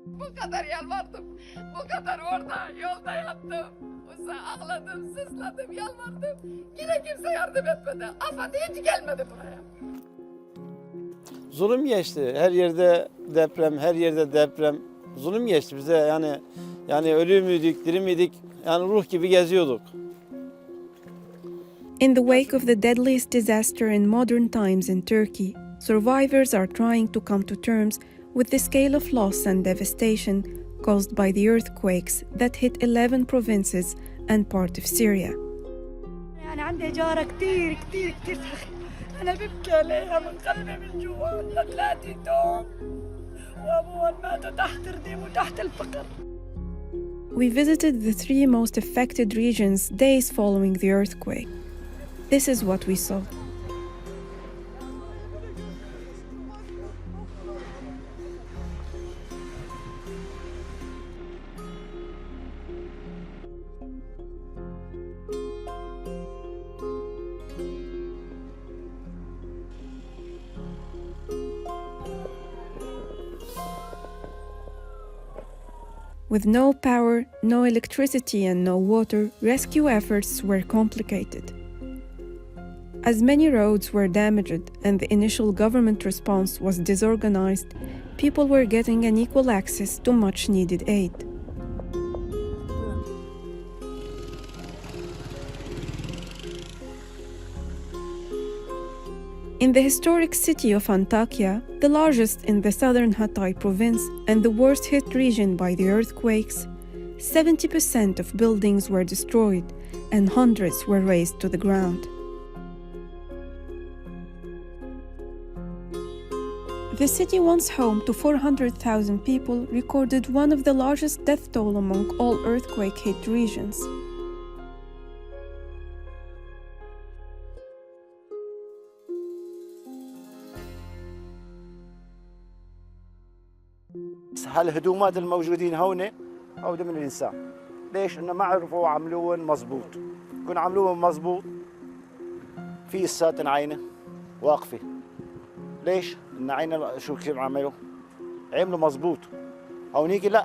Bu kadar yalvardım. Bu kadar orada yolda yattım. Ağladım, sızladım, yalvardım. Yine kimse yardım etmedi. AFAD hiç gelmedi buraya. Zulüm geçti. Her yerde deprem, her yerde deprem. Zulüm geçti bize yani ölü müydük, diri miydik? Yani ruh gibi geziyorduk. In the wake of the deadliest disaster in modern times in Turkey, survivors are trying to come to terms with the scale of loss and devastation caused by the earthquakes that hit 11 provinces and part of Syria. يعني عندي جارة كتير أنا ببكي عليها من قلبي من جوا. 3 توم وأبوها ماتوا تحت رديم وتحت الفقر. We visited the 3 most affected regions days following the earthquake. This is what we saw. With no power, no electricity, and no water, rescue efforts were complicated. As many roads were damaged and the initial government response was disorganized, people were getting unequal access to much-needed aid. In the historic city of Antakya, the largest in the southern Hatay province and the worst-hit region by the earthquakes, 70% of buildings were destroyed and hundreds were razed to the ground. The city, once home to 400,000 people, recorded one of the largest death toll among all earthquake-hit regions. هالهدومات الموجودين هون هودي من الإنسان. ليش؟ إنه ما عرفوا عملوهم مزبوط. كون عملوهم مزبوط في الساتن عينه واقفة. ليش؟ إن عينه شو كيف عملوا؟ عملوا مزبوط. هونيك لا.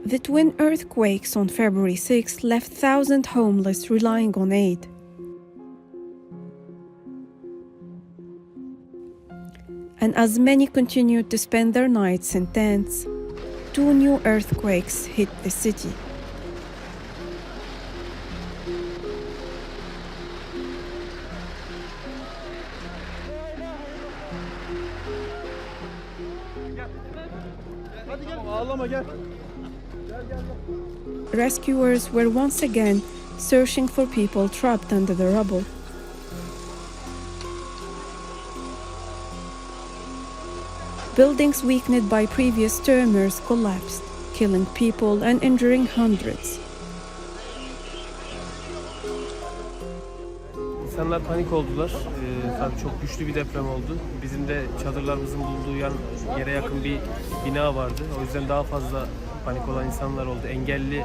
The twin earthquakes on February 6 left thousands homeless relying on aid. And as many continued to spend their nights in tents, 2 new earthquakes hit the city. Rescuers were once again searching for people trapped under the rubble. Buildings weakened by previous tremors collapsed, killing people and injuring hundreds. İnsanlar panik oldular. Tabii çok güçlü bir deprem oldu. Bizim de çadırlarımızın bulunduğu yere yakın bir bina vardı. O yüzden daha fazla panik olan insanlar oldu. Engelli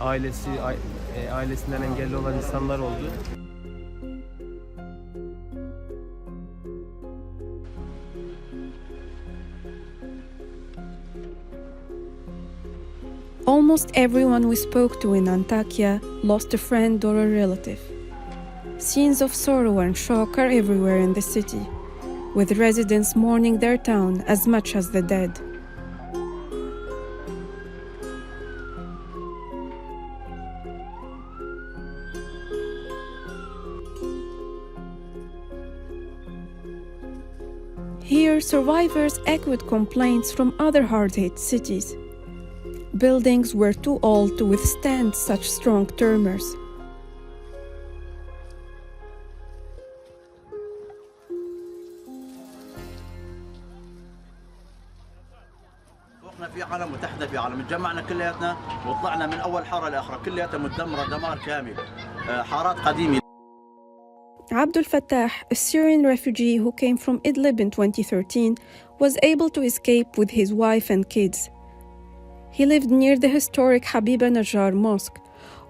ailesinden engelli olan insanlar oldu. Almost everyone we spoke to in Antakya lost a friend or a relative. Scenes of sorrow and shock are everywhere in the city, with residents mourning their town as much as the dead. Here, survivors echoed complaints from other hard-hit cities. Buildings were too old to withstand such strong tremors. احنا في عالم متحدة في عالم تجمعنا كلياتنا وطلعنا من اول حاره لاخرى كلياتها مدمره دمار كامل حارات قديمه. Abdul Fattah, a Syrian refugee who came from Idlib in 2013, was able to escape with his wife and kids. He lived near the historic Habiba Najjar Mosque,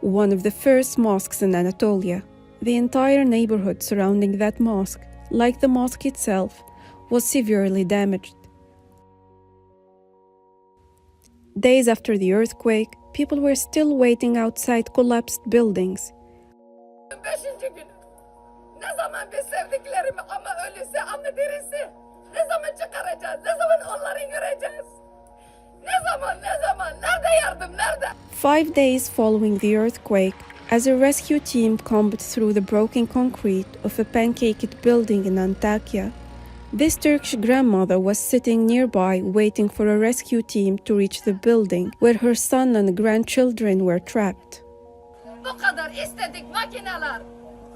one of the first mosques in Anatolia. The entire neighborhood surrounding that mosque, like the mosque itself, was severely damaged. Days after the earthquake, people were still waiting outside collapsed buildings. 5. günü. Ne zaman biz sevdiklerimi ama ölüsü ama dirisi. Ne zaman çıkaracağız? Ne zaman onları göreceğiz? Ne zaman? Nerede yardım? Nerede? 5 days following the earthquake, as a rescue team combed through the broken concrete of a pancaked building in Antakya, this Turkish grandmother was sitting nearby waiting for a rescue team to reach the building where her son and grandchildren were trapped. Bu kadar istedik makineler,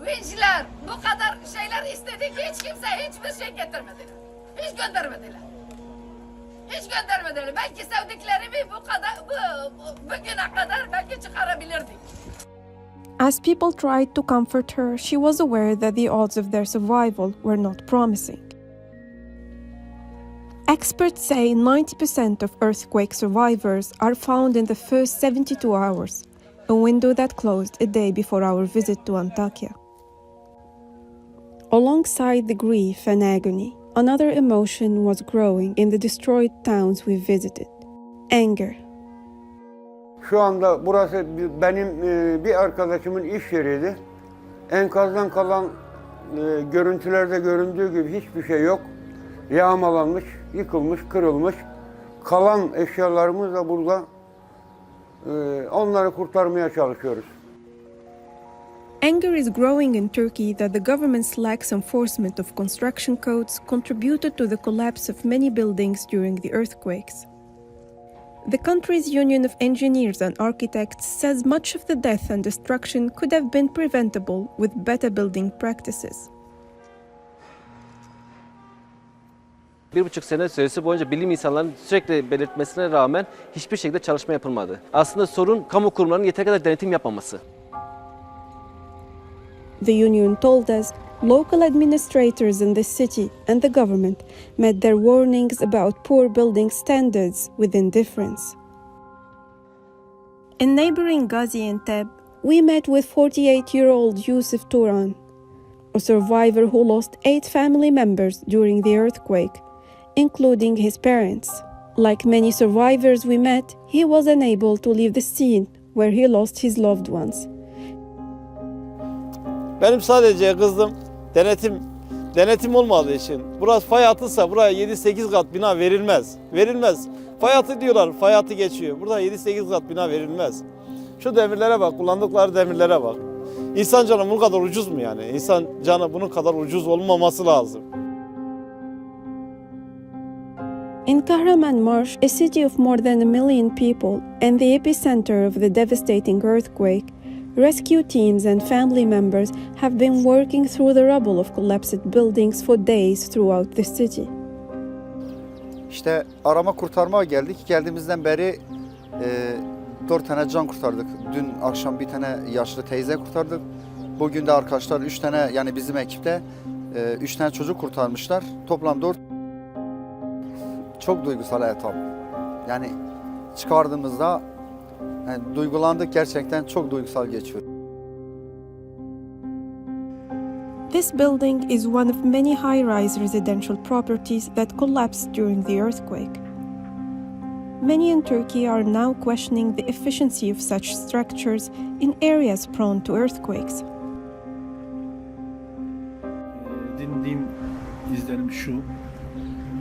vinçler, bu kadar şeyler istedik. Hiç kimse hiçbir şey getirmediler. Hiç göndermediler. Belki sevdiklerimi bugüne kadar belki çıkarabilirdik. As people tried to comfort her, she was aware that the odds of their survival were not promising. Experts say 90% of earthquake survivors are found in the first 72 hours, a window that closed a day before our visit to Antakya. Alongside the grief and agony, another emotion was growing in the destroyed towns we visited: anger. Şu anda burası benim bir arkadaşımın iş yeriydi. Enkazdan kalan görüntülerde göründüğü gibi hiçbir şey yok. Yağmalanmış, yıkılmış, kırılmış. Kalan eşyalarımız da burada. Onları kurtarmaya çalışıyoruz. Anger is growing in Turkey that the government's lax enforcement of construction codes contributed to the collapse of many buildings during the earthquakes. The country's Union of Engineers and Architects says much of the death and destruction could have been preventable with better building practices. 1,5 sene süresi boyunca bilim insanlarının sürekli belirtmesine rağmen hiçbir şekilde çalışma yapılmadı. Aslında sorun kamu kurumlarının yeteri kadar denetim yapmaması. The union told us local administrators in the city and the government met their warnings about poor building standards with indifference. In neighboring Gaziantep, we met with 48-year-old Yusuf Turan, a survivor who lost 8 family members during the earthquake, including his parents. Like many survivors we met, he was unable to leave the scene where he lost his loved ones. Benim sadece kızdım denetim olmadığı için. Burası fay hattıysa buraya 7-8 kat bina verilmez. Fay hattı diyorlar, fay hattı geçiyor. Burada 7-8 kat bina verilmez. Şu demirlere bak, kullandıkları demirlere bak. İnsan canı bunun kadar ucuz mu yani? İnsan canı bunun kadar ucuz olmaması lazım. In Kahramanmaraş, a city of more than 1 million people and the epicenter of the devastating earthquake, rescue teams and family members have been working through the rubble of collapsed buildings for days throughout the city. İşte arama kurtarma geldik. Geldiğimizden beri 4 tane can kurtardık. Dün akşam bir tane yaşlı teyze kurtardık. Bugün de arkadaşlar 3 tane, yani bizim ekipte 3 tane çocuk kurtarmışlar. Toplam 4. Çok duygusal etap. Yani çıkardığımızda duygulandık, gerçekten çok duygusal geçiyor. This building is one of many high-rise residential properties that collapsed during the earthquake. Many in Turkey are now questioning the efficiency of such structures in areas prone to earthquakes. Dinlediğim izlenim şu: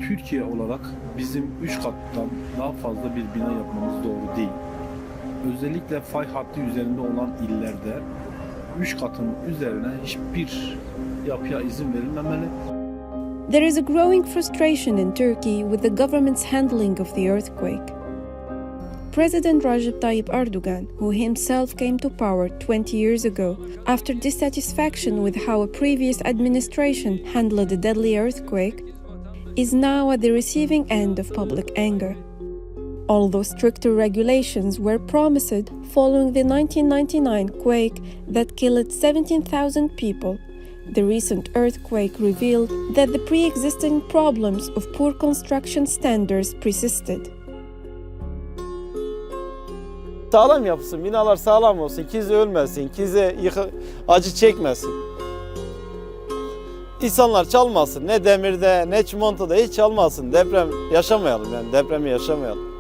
Türkiye olarak bizim 3 kattan daha fazla bir bina yapmamız doğru değil. Özellikle fay hattı üzerinde olan illerde 3 katın üzerine hiçbir yapıya izin verilmemeli. There is a growing frustration in Turkey with the government's handling of the earthquake. President Recep Tayyip Erdogan, who himself came to power 20 years ago after dissatisfaction with how a previous administration handled the deadly earthquake, is now at the receiving end of public anger. Although stricter regulations were promised following the 1999 quake that killed 17,000 people, the recent earthquake revealed that the pre-existing problems of poor construction standards persisted. Sağlam yapsın, binalar sağlam olsun, kimse ölmesin, kimse acı çekmesin. İnsanlar çalmasın, ne demirde ne çimentoda hiç çalmasın. Deprem yaşamayalım, yani depremi yaşamayalım.